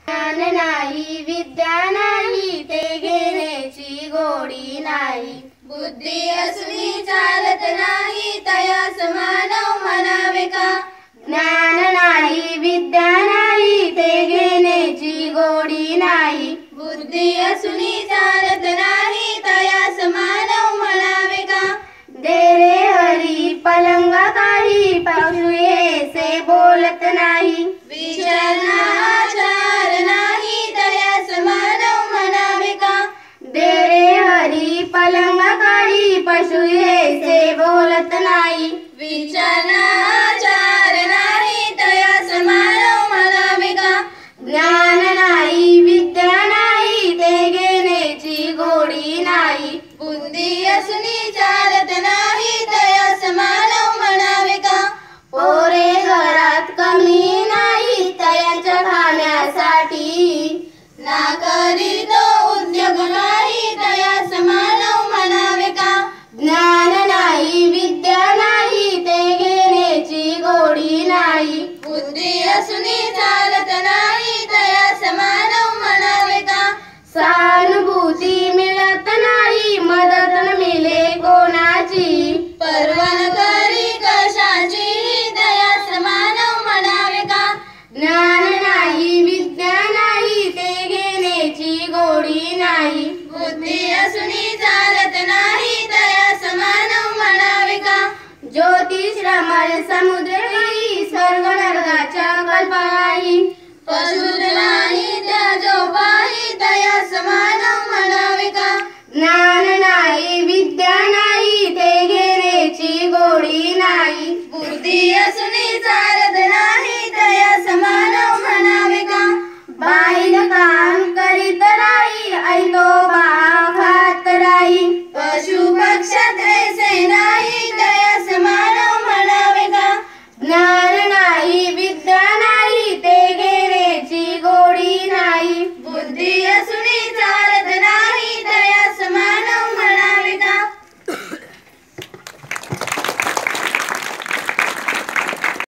ज्ञान नाही विद्या नाही ते घेण्याची गोडी नाही। बुद्धी असुनी चालत नाही तयास मानव म्हणावे का। ज्ञान नाही विद्या नाही ते घेण्याची गोडी नाही। बुद्धी असुनी चालत नाही तयास मानव म्हणावे का। दे रे हरी पलंग काही पशु ऐसे बोलत नाही। विचार आचार नाही तयास मानव म्हणावे का। दे रे हरी पलंग काही पशु ऐसे बोलत नाही। विचार आचार नाही तयास मानव म्हणावे का। ज्ञान नाही विद्या नाही ते घेण्याची गोडी नाही। बुद्धी असुनी चालत नाही तयास मानव म्हणावे का। पोरे घरात कमी नाही त्यांच्या खाण्यासाठी। ना करीतो उद्योग नाही तयास मानव म्हणावे का। ज्ञान नाही विद्या नाही ते घेण्याची गोडी नाही। बुद्धी असुनी चालत नाही तयास मानव म्हणावे का। सहानुभूती मिळत नाही मदत मिळे कोणाची। परवान करी कशाची तयास मानव म्हणावे का। ज्ञान नाही विद्या नाही ते घेण्याची गोडी नाही। बुद्धी असुनी चालत नाही तयास मानव म्हणावे का। ज्योतिष रमण समुद्र